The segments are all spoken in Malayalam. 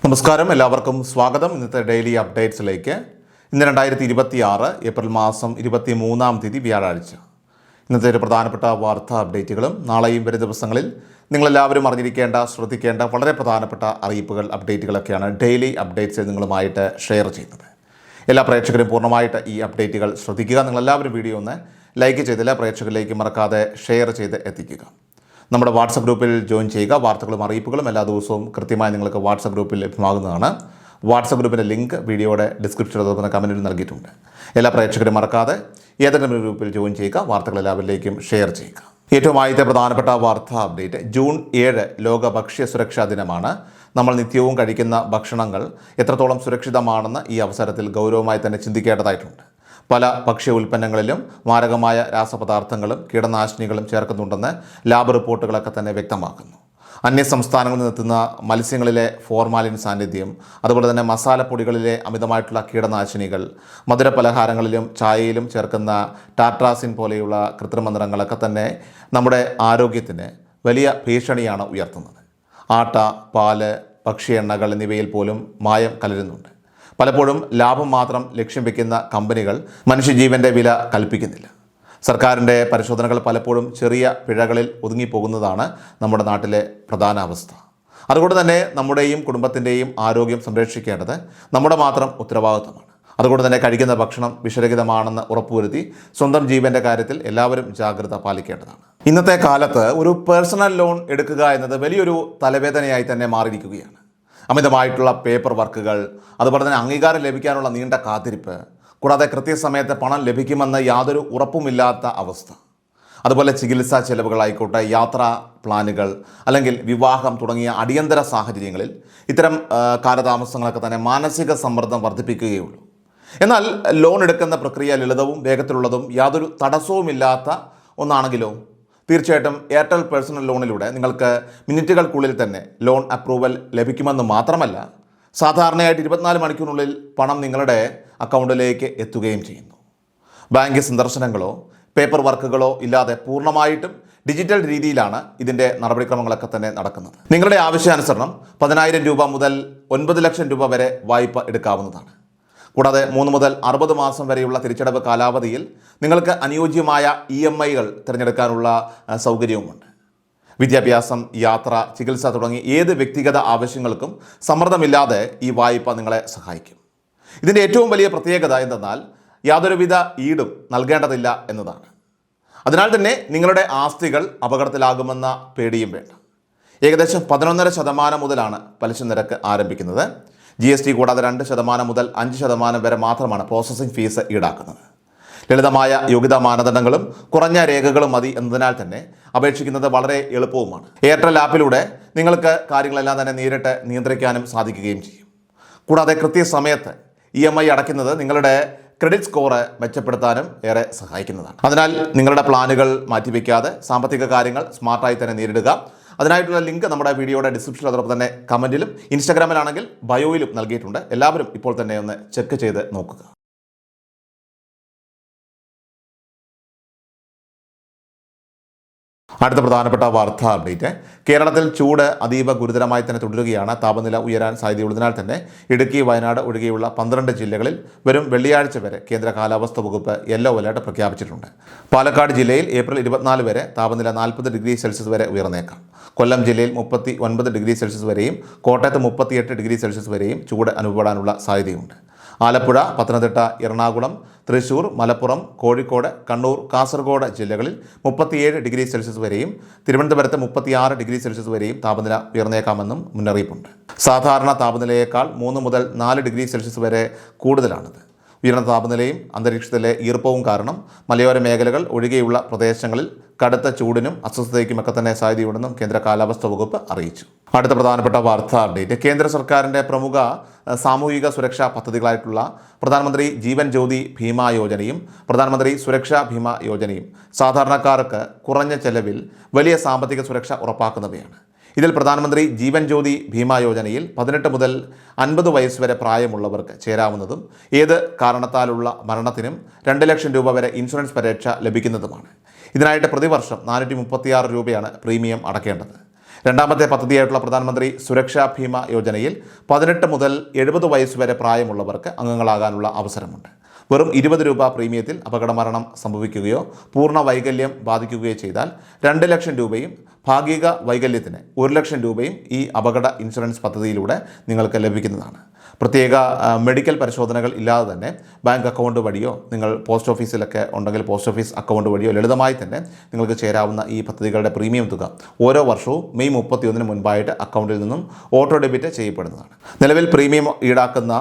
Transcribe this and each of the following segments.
നമസ്കാരം, എല്ലാവർക്കും സ്വാഗതം. ഇന്നത്തെ ഡെയിലി അപ്ഡേറ്റ്സിലേക്ക്. ഇന്ന് 2026 ഏപ്രിൽ മാസം 23-ാം തീയതി വ്യാഴാഴ്ച. ഇന്നത്തെ ഒരു പ്രധാനപ്പെട്ട വാർത്താ അപ്ഡേറ്റുകളും നാളെയും വരും ദിവസങ്ങളിൽ നിങ്ങളെല്ലാവരും അറിഞ്ഞിരിക്കേണ്ട, ശ്രദ്ധിക്കേണ്ട വളരെ പ്രധാനപ്പെട്ട അറിയിപ്പുകൾ, അപ്ഡേറ്റുകളൊക്കെയാണ് ഡെയിലി അപ്ഡേറ്റ്സിൽ നിങ്ങളുമായിട്ട് ഷെയർ ചെയ്യുന്നത്. എല്ലാ പ്രേക്ഷകരും പൂർണ്ണമായിട്ട് ഈ അപ്ഡേറ്റുകൾ ശ്രദ്ധിക്കുക. നിങ്ങളെല്ലാവരും വീഡിയോ ഒന്ന് ലൈക്ക് ചെയ്തില്ല, പ്രേക്ഷകരിലേക്ക് മറക്കാതെ ഷെയർ ചെയ്ത് എത്തിക്കുക. നമ്മുടെ വാട്സപ്പ് ഗ്രൂപ്പിൽ ജോയിൻ ചെയ്യുക. വാർത്തകളും അറിയിപ്പുകളും എല്ലാ ദിവസവും കൃത്യമായി നിങ്ങൾക്ക് വാട്സപ്പ് ഗ്രൂപ്പിൽ ലഭ്യമാകുന്നതാണ്. വാട്സപ്പ് ഗ്രൂപ്പിൻ്റെ ലിങ്ക് വീഡിയോയുടെ ഡിസ്ക്രിപ്ഷനിൽ അതുപോലെ കമൻറ്റിൽ നൽകിയിട്ടുണ്ട്. എല്ലാ പ്രേക്ഷകരും മറക്കാതെ ഏതെങ്കിലും ഗ്രൂപ്പിൽ ജോയിൻ ചെയ്യുക. വാർത്തകൾ എല്ലാവരിലേക്കും ഷെയർ ചെയ്യുക. ഏറ്റവും ആദ്യത്തെ പ്രധാനപ്പെട്ട വാർത്താ അപ്ഡേറ്റ്, ജൂൺ 7 ലോക ഭക്ഷ്യ സുരക്ഷാ ദിനമാണ്. നമ്മൾ നിത്യവും കഴിക്കുന്ന ഭക്ഷണങ്ങൾ എത്രത്തോളം സുരക്ഷിതമാണെന്ന് ഈ അവസരത്തിൽ ഗൗരവമായി തന്നെ ചിന്തിക്കേണ്ടതായിട്ടുണ്ട്. പല ഭക്ഷ്യ ഉൽപ്പന്നങ്ങളിലും മാരകമായ രാസപദാർത്ഥങ്ങളും കീടനാശിനികളും ചേർക്കുന്നുണ്ടെന്ന് ലാബ് റിപ്പോർട്ടുകളൊക്കെ തന്നെ വ്യക്തമാക്കുന്നു. അന്യസംസ്ഥാനങ്ങളിൽ നിന്നെത്തുന്ന മത്സ്യങ്ങളിലെ ഫോർമാലിൻ സാന്നിധ്യം, അതുപോലെ തന്നെ മസാലപ്പൊടികളിലെ അമിതമായിട്ടുള്ള കീടനാശിനികൾ, മധുരപലഹാരങ്ങളിലും ചായയിലും ചേർക്കുന്ന ടാട്രാസിൻ പോലെയുള്ള കൃത്രിമ നിറങ്ങളൊക്കെ തന്നെ നമ്മുടെ ആരോഗ്യത്തിന് വലിയ ഭീഷണിയാണ് ഉയർത്തുന്നത്. ആട്ട, പാല്, ഭക്ഷ്യ എണ്ണകൾ എന്നിവയിൽ പോലും മായം കലരുന്നുണ്ട്. പലപ്പോഴും ലാഭം മാത്രം ലക്ഷ്യം വയ്ക്കുന്ന കമ്പനികൾ മനുഷ്യജീവൻ്റെ വില കൽപ്പിക്കുന്നില്ല. സർക്കാരിൻ്റെ പരിശോധനകൾ പലപ്പോഴും ചെറിയ പിഴകളിൽ ഒതുങ്ങിപ്പോകുന്നതാണ് നമ്മുടെ നാട്ടിലെ പ്രധാന അവസ്ഥ. അതുകൊണ്ട് തന്നെ നമ്മുടെയും കുടുംബത്തിൻ്റെയും ആരോഗ്യം സംരക്ഷിക്കേണ്ടത് നമ്മുടെ മാത്രം ഉത്തരവാദിത്തമാണ്. അതുകൊണ്ട് തന്നെ കഴിക്കുന്ന ഭക്ഷണം വിഷരഹിതമാണെന്ന് ഉറപ്പുവരുത്തി സ്വന്തം ജീവൻ്റെ കാര്യത്തിൽ എല്ലാവരും ജാഗ്രത പാലിക്കേണ്ടതാണ്. ഇന്നത്തെ കാലത്ത് ഒരു പേഴ്സണൽ ലോൺ എടുക്കുക എന്നത് വലിയൊരു തലവേദനയായി തന്നെ മാറിയിരിക്കുകയാണ്. അമിതമായിട്ടുള്ള പേപ്പർ വർക്കുകൾ, അതുപോലെ തന്നെ അംഗീകാരം ലഭിക്കാനുള്ള നീണ്ട കാത്തിരിപ്പ്, കൂടാതെ കൃത്യസമയത്ത് പണം ലഭിക്കുമെന്ന് യാതൊരു ഉറപ്പുമില്ലാത്ത അവസ്ഥ, അതുപോലെ ചികിത്സാ ചെലവുകളായിക്കോട്ടെ, യാത്രാ പ്ലാനുകൾ, അല്ലെങ്കിൽ വിവാഹം തുടങ്ങിയ അടിയന്തര സാഹചര്യങ്ങളിൽ ഇത്തരം കാലതാമസങ്ങളൊക്കെ തന്നെ മാനസിക സമ്മർദ്ദം വർദ്ധിപ്പിക്കുകയുള്ളൂ. എന്നാൽ ലോൺ എടുക്കുന്ന പ്രക്രിയ ലളിതവും വേഗത്തിലുള്ളതും യാതൊരു തടസ്സവുമില്ലാത്ത ഒന്നാണെങ്കിലോ തീർച്ചയായിട്ടും എയർടെൽ പേഴ്സണൽ ലോണിലൂടെ നിങ്ങൾക്ക് മിനിറ്റുകൾക്കുള്ളിൽ തന്നെ ലോൺ അപ്രൂവൽ ലഭിക്കുമെന്ന് മാത്രമല്ല, സാധാരണയായിട്ട് 24 മണിക്കൂറിനുള്ളിൽ പണം നിങ്ങളുടെ അക്കൗണ്ടിലേക്ക് എത്തുകയും ചെയ്യുന്നു. ബാങ്ക് സന്ദർശനങ്ങളോ പേപ്പർ വർക്കുകളോ ഇല്ലാതെ പൂർണ്ണമായിട്ടും ഡിജിറ്റൽ രീതിയിലാണ് ഇതിൻ്റെ നടപടിക്രമങ്ങളൊക്കെ തന്നെ നടക്കുന്നത്. നിങ്ങളുടെ ആവശ്യാനുസരണം 10,000 രൂപ മുതൽ 9 ലക്ഷം രൂപ വരെ വായ്പ എടുക്കാവുന്നതാണ്. കൂടാതെ 3 മുതൽ 60 മാസം വരെയുള്ള തിരിച്ചടവ് കാലാവധിയിൽ നിങ്ങൾക്ക് അനുയോജ്യമായ EMIകൾ തിരഞ്ഞെടുക്കാനുള്ള സൗകര്യവുമുണ്ട്. വിദ്യാഭ്യാസം, യാത്ര, ചികിത്സ തുടങ്ങി ഏത് വ്യക്തിഗത ആവശ്യങ്ങൾക്കും സമ്മർദ്ദമില്ലാതെ ഈ വായ്പ നിങ്ങളെ സഹായിക്കും. ഇതിൻ്റെ ഏറ്റവും വലിയ പ്രത്യേകത എന്തെന്നാൽ യാതൊരുവിധ ഈടും നൽകേണ്ടതില്ല എന്നതാണ്. അതിനാൽ തന്നെ നിങ്ങളുടെ ആസ്തികൾ അപകടത്തിലാകുമെന്ന പേടിയും വേണ്ട. ഏകദേശം 11.5% മുതലാണ് പലിശ നിരക്ക് ആരംഭിക്കുന്നത്. GST കൂടാതെ 2% മുതൽ 5% വരെ മാത്രമാണ് പ്രോസസ്സിംഗ് ഫീസ് ഈടാക്കുന്നത്. ലളിതമായ യോഗ്യതാ മാനദണ്ഡങ്ങളും കുറഞ്ഞ രേഖകളും മതി എന്നതിനാൽ തന്നെ അപേക്ഷിക്കുന്നത് വളരെ എളുപ്പവുമാണ്. എയർടെൽ ആപ്പിലൂടെ നിങ്ങൾക്ക് കാര്യങ്ങളെല്ലാം തന്നെ നേരിട്ട് നിയന്ത്രിക്കാനും സാധിക്കുകയും ചെയ്യും. കൂടാതെ കൃത്യസമയത്ത് EMI അടയ്ക്കുന്നത് നിങ്ങളുടെ ക്രെഡിറ്റ് സ്കോർ മെച്ചപ്പെടുത്താനും ഏറെ സഹായിക്കുന്നതാണ്. അതിനാൽ നിങ്ങളുടെ പ്ലാനുകൾ മാറ്റിവെക്കാതെ സാമ്പത്തിക കാര്യങ്ങൾ സ്മാർട്ടായി തന്നെ നേരിടുക. അതിനായിട്ടുള്ള ലിങ്ക് നമ്മുടെ വീഡിയോയുടെ ഡിസ്ക്രിപ്ഷനിൽ, അതോടൊപ്പം തന്നെ കമൻറ്റിലും ഇൻസ്റ്റാഗ്രാമിലാണെങ്കിൽ ബയോയിലും നൽകിയിട്ടുണ്ട്. എല്ലാവരും ഇപ്പോൾ തന്നെ ഒന്ന് ചെക്ക് ചെയ്ത് നോക്കുക. അടുത്ത പ്രധാനപ്പെട്ട വാർത്താ അപ്ഡേറ്റ്, കേരളത്തിൽ ചൂട് അതീവ ഗുരുതരമായി തന്നെ തുടരുകയാണ്. താപനില ഉയരാൻ സാധ്യതയുള്ളതിനാൽ തന്നെ ഇടുക്കി, വയനാട് ഒഴികെയുള്ള 12 ജില്ലകളിൽ വരും വെള്ളിയാഴ്ച വരെ കേന്ദ്ര കാലാവസ്ഥാ വകുപ്പ് യെല്ലോ അലർട്ട് പ്രഖ്യാപിച്ചിട്ടുണ്ട്. പാലക്കാട് ജില്ലയിൽ ഏപ്രിൽ 24 വരെ താപനില 40 ഡിഗ്രി സെൽഷ്യസ് വരെ ഉയർന്നേക്കാം. കൊല്ലം ജില്ലയിൽ 39 ഡിഗ്രി സെൽഷ്യസ് വരെയും കോട്ടയത്ത് 38 ഡിഗ്രി സെൽഷ്യസ് വരെയും ചൂട് അനുഭവപ്പെടാനുള്ള സാധ്യതയുണ്ട്. ആലപ്പുഴ, പത്തനംതിട്ട, എറണാകുളം, തൃശ്ശൂർ, മലപ്പുറം, കോഴിക്കോട്, കണ്ണൂർ, കാസർഗോഡ് ജില്ലകളിൽ 37 ഡിഗ്രി സെൽഷ്യസ് വരെയും തിരുവനന്തപുരത്ത് 36 ഡിഗ്രി സെൽഷ്യസ് വരെയും താപനില ഉയർന്നേക്കാമെന്നും മുന്നറിയിപ്പുണ്ട്. സാധാരണ താപനിലയേക്കാൾ 3 മുതൽ 4 ഡിഗ്രി സെൽഷ്യസ് വരെ കൂടുതലാണിത്. ഉയർന്ന താപനിലയും അന്തരീക്ഷത്തിലെ ഈർപ്പവും കാരണം മലയോര മേഖലകൾ ഒഴികെയുള്ള പ്രദേശങ്ങളിൽ കടുത്ത ചൂടിനും അസ്വസ്ഥതയ്ക്കുമൊക്കെ തന്നെ സാധ്യതയുണ്ടെന്നും കേന്ദ്ര കാലാവസ്ഥാ വകുപ്പ് അറിയിച്ചു. അടുത്ത പ്രധാനപ്പെട്ട വാർത്താ അപ്ഡേറ്റ്, കേന്ദ്ര സർക്കാരിൻ്റെ പ്രമുഖ സാമൂഹിക സുരക്ഷാ പദ്ധതികളായിട്ടുള്ള പ്രധാനമന്ത്രി ജീവൻ ജ്യോതി ഭീമാ യോജനയും പ്രധാനമന്ത്രി സുരക്ഷാ ഭീമാ യോജനയും സാധാരണക്കാർക്ക് കുറഞ്ഞ ചെലവിൽ വലിയ സാമ്പത്തിക സുരക്ഷ ഉറപ്പാക്കുന്നവയാണ്. ഇതിൽ പ്രധാനമന്ത്രി ജീവൻ ജ്യോതി ഭീമാ യോജനയിൽ 18 മുതൽ 50 വയസ്സ് വരെ പ്രായമുള്ളവർക്ക് ചേരാവുന്നതും ഏത് കാരണത്താലുള്ള മരണത്തിനും 2 ലക്ഷം രൂപ വരെ ഇൻഷുറൻസ് പരിരക്ഷ ലഭിക്കുന്നതുമാണ്. ഇതിനായിട്ട് പ്രതിവർഷം 436 രൂപയാണ് പ്രീമിയം അടയ്ക്കേണ്ടത്. രണ്ടാമത്തെ പദ്ധതിയായിട്ടുള്ള പ്രധാനമന്ത്രി സുരക്ഷാ ഭീമ യോജനയിൽ 18 മുതൽ 70 വയസ്സ് വരെ പ്രായമുള്ളവർക്ക് അംഗങ്ങളാകാനുള്ള അവസരമുണ്ട്. വെറും 20 രൂപ പ്രീമിയത്തിൽ അപകടമരണം സംഭവിക്കുകയോ പൂർണ്ണ വൈകല്യം ബാധിക്കുകയോ ചെയ്താൽ 2 ലക്ഷം രൂപയും ഭാഗിക വൈകല്യത്തിന് 1 ലക്ഷം രൂപയും ഈ അപകട ഇൻഷുറൻസ് പദ്ധതിയിലൂടെ നിങ്ങൾക്ക് ലഭിക്കുന്നതാണ്. പ്രത്യേക മെഡിക്കൽ പരിശോധനകൾ ഇല്ലാതെ തന്നെ ബാങ്ക് അക്കൗണ്ട് വഴിയോ നിങ്ങൾ പോസ്റ്റ് ഓഫീസിലൊക്കെ ഉണ്ടെങ്കിൽ പോസ്റ്റ് ഓഫീസ് അക്കൗണ്ട് വഴിയോ ലളിതമായി തന്നെ നിങ്ങൾക്ക് ചേരാവുന്ന ഈ പദ്ധതികളുടെ പ്രീമിയം തുക ഓരോ വർഷവും മെയ് 31 മുൻപായിട്ട് അക്കൗണ്ടിൽ നിന്നും ഓട്ടോ ഡെബിറ്റ് ചെയ്യപ്പെടുന്നതാണ്. നിലവിൽ പ്രീമിയം ഈടാക്കുന്ന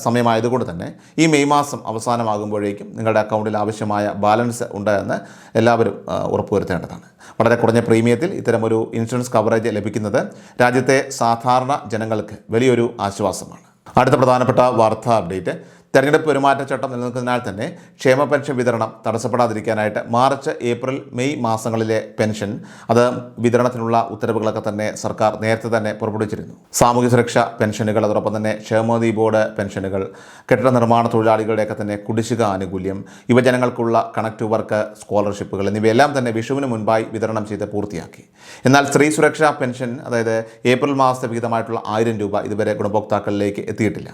സമയമായതുകൊണ്ട് തന്നെ ഈ മെയ് മാസം അവസാനമാകുമ്പോഴേക്കും നിങ്ങളുടെ അക്കൗണ്ടിൽ ആവശ്യമായ ബാലൻസ് ഉണ്ട് എന്ന് എല്ലാവരും ഉറപ്പുവരുത്തേണ്ടതാണ്. വളരെ കുറഞ്ഞ പ്രീമിയത്തിൽ ഇത്തരമൊരു ഇൻഷുറൻസ് കവറേജ് ലഭിക്കുന്നത് രാജ്യത്തെ സാധാരണ ജനങ്ങൾക്ക് വലിയൊരു ആശ്വാസമാണ്. അടുത്ത പ്രധാനപ്പെട്ട വാർത്താ അപ്ഡേറ്റ്, തെരഞ്ഞെടുപ്പ് പെരുമാറ്റച്ചട്ടം നിലനിൽക്കുന്നതിനാൽ തന്നെ ക്ഷേമ പെൻഷൻ വിതരണം തടസ്സപ്പെടാതിരിക്കാനായിട്ട് മാർച്ച്, ഏപ്രിൽ, മെയ് മാസങ്ങളിലെ പെൻഷൻ അത് വിതരണത്തിനുള്ള ഉത്തരവുകളൊക്കെ തന്നെ സർക്കാർ നേരത്തെ തന്നെ പുറപ്പെടുവിച്ചിരുന്നു. സാമൂഹ്യ സുരക്ഷാ പെൻഷനുകൾ, അതോടൊപ്പം തന്നെ ക്ഷേമനിധി ബോർഡ് പെൻഷനുകൾ, കെട്ടിട നിർമ്മാണ തൊഴിലാളികളുടെയൊക്കെ തന്നെ കുടിശ്ശിക ആനുകൂല്യം, യുവജനങ്ങൾക്കുള്ള കണക്ട് വർക്ക് സ്കോളർഷിപ്പുകൾ എന്നിവയെല്ലാം തന്നെ വിഷുവിന് മുൻപായി വിതരണം ചെയ്ത് പൂർത്തിയാക്കി. എന്നാൽ സ്ത്രീ സുരക്ഷാ പെൻഷൻ, അതായത് ഏപ്രിൽ മാസത്തെ വിഹിതമായിട്ടുള്ള 1000 രൂപ ഇതുവരെ ഗുണഭോക്താക്കളിലേക്ക് എത്തിയിട്ടില്ല.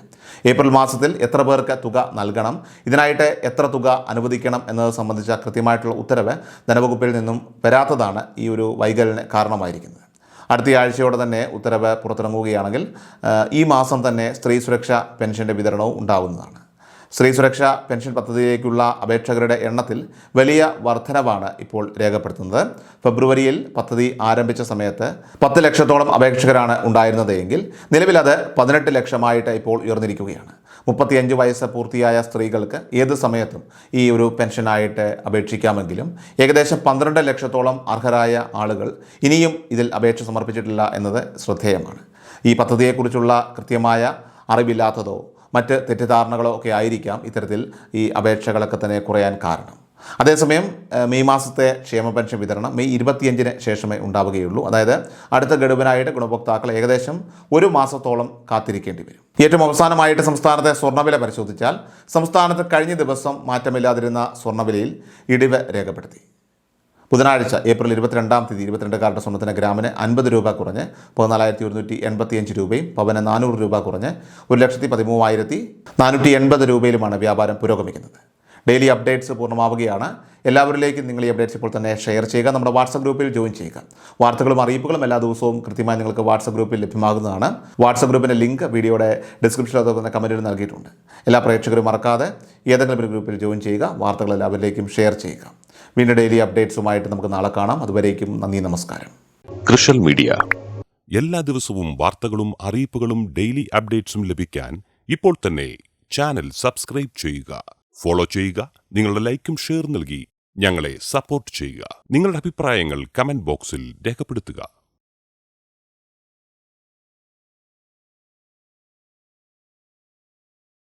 ഏപ്രിൽ മാസത്തിൽ എത്ര പേർക്ക് തുക നൽകണം, ഇതിനായിട്ട് എത്ര തുക അനുവദിക്കണം എന്നത് സംബന്ധിച്ച കൃത്യമായിട്ടുള്ള ഉത്തരവ് ധനവകുപ്പിൽ നിന്നും വരാത്തതാണ് ഈ ഒരു വൈകല്യത്തിന് കാരണമായിരിക്കുന്നത്. അടുത്ത ആഴ്ചയോടെ തന്നെ ഉത്തരവ് പുറത്തിറങ്ങുകയാണെങ്കിൽ ഈ മാസം തന്നെ സ്ത്രീ സുരക്ഷാ പെൻഷൻ്റെ വിതരണവും ഉണ്ടാകുന്നതാണ്. സ്ത്രീ സുരക്ഷാ പെൻഷൻ പദ്ധതിയിലേക്കുള്ള അപേക്ഷകരുടെ എണ്ണത്തിൽ വലിയ വർധനവാണ് ഇപ്പോൾ രേഖപ്പെടുത്തുന്നത്. ഫെബ്രുവരിയിൽ പദ്ധതി ആരംഭിച്ച സമയത്ത് 10 ലക്ഷത്തോളം അപേക്ഷകരാണ് ഉണ്ടായിരുന്നത് എങ്കിൽ നിലവിൽ അത് 18 ലക്ഷമായിട്ട് ഇപ്പോൾ ഉയർന്നിരിക്കുകയാണ്. 35 വയസ്സ് പൂർത്തിയായ സ്ത്രീകൾക്ക് ഏത് സമയത്തും ഈ ഒരു പെൻഷനായിട്ട് അപേക്ഷിക്കാമെങ്കിലും ഏകദേശം 12 ലക്ഷത്തോളം അർഹരായ ആളുകൾ ഇനിയും ഇതിൽ അപേക്ഷ സമർപ്പിച്ചിട്ടില്ല എന്നത് ശ്രദ്ധേയമാണ്. ഈ പദ്ധതിയെക്കുറിച്ചുള്ള കൃത്യമായ അറിവില്ലാത്തതോ മറ്റ് തെറ്റിദ്ധാരണകളോ ഒക്കെ ആയിരിക്കാം ഇത്തരത്തിൽ ഈ അപേക്ഷകളൊക്കെ തന്നെ കുറയാൻ കാരണം. അതേസമയം മെയ് മാസത്തെ ക്ഷേമ പെൻഷൻ വിതരണം മെയ് 25 ശേഷമേ ഉണ്ടാവുകയുള്ളൂ. അതായത് അടുത്ത ഗഡുവിനായിട്ട് ഗുണഭോക്താക്കൾ ഏകദേശം 1 മാസത്തോളം കാത്തിരിക്കേണ്ടി വരും. ഏറ്റവും അവസാനമായിട്ട് സംസ്ഥാനത്തെ സ്വർണ്ണവില പരിശോധിച്ചാൽ സംസ്ഥാനത്ത് കഴിഞ്ഞ ദിവസം മാറ്റമില്ലാതിരുന്ന സ്വർണ്ണവിലയിൽ ഇടിവ് രേഖപ്പെടുത്തി. ബുധനാഴ്ച ഏപ്രിൽ 22-ാം തീയതി 22 സ്വർണ്ണത്തിന് ഗ്രാമിന് 50 രൂപ കുറഞ്ഞ് 14,185 രൂപയും പവന് 400 രൂപ കുറഞ്ഞ് 1,13,480 രൂപയിലുമാണ് വ്യാപാരം പുരോഗമിക്കുന്നത്. ഡെയിലി അപ്ഡേറ്റ്സ് പൂർണ്ണമാവുകയാണ്. എല്ലാവരിലേക്കും നിങ്ങൾ ഈ അപ്ഡേറ്റ്സ് ഇപ്പോൾ തന്നെ ഷെയർ ചെയ്യുക. നമ്മുടെ വാട്സപ്പ് ഗ്രൂപ്പിൽ ജോയിൻ ചെയ്യുക. വാർത്തകളും അറിയിപ്പുകളും എല്ലാ ദിവസവും കൃത്യമായി നിങ്ങൾക്ക് വാട്സപ്പ് ഗ്രൂപ്പിൽ ലഭ്യമാകുന്നതാണ്. വാട്സപ്പ് ഗ്രൂപ്പിൻ്റെ ലിങ്ക് വീഡിയോയുടെ ഡിസ്ക്രിപ്ഷനിൽ അതുപോലെ കമൻറ്റിൽ നൽകിയിട്ടുണ്ട്. എല്ലാ പ്രേക്ഷകരും മറക്കാതെ ഏതെങ്കിലും ഒരു ഗ്രൂപ്പിൽ ജോയിൻ ചെയ്യുക. വാർത്തകൾ എല്ലാവരിലേക്കും ഷെയർ ചെയ്യുക. വീണ്ടും ഡെയിലി അപ്ഡേറ്റ്സുമായിട്ട് നമുക്ക് നാളെ കാണാം. അതുവരേക്കും നന്ദി, നമസ്കാരം. കൃഷൽ മീഡിയ എല്ലാ ദിവസവും വാർത്തകളും അറിയിപ്പുകളും ഡെയിലി അപ്ഡേറ്റ്സും ലഭിക്കാൻ ഇപ്പോൾ തന്നെ ചാനൽ സബ്സ്ക്രൈബ് ചെയ്യുക, ഫോളോ ചെയ്യുക. നിങ്ങളുടെ ലൈക്കും ഷെയർ നൽകി ഞങ്ങളെ സപ്പോർട്ട് ചെയ്യുക. നിങ്ങളുടെ അഭിപ്രായങ്ങൾ കമന്റ് ബോക്സിൽ രേഖപ്പെടുത്തുക.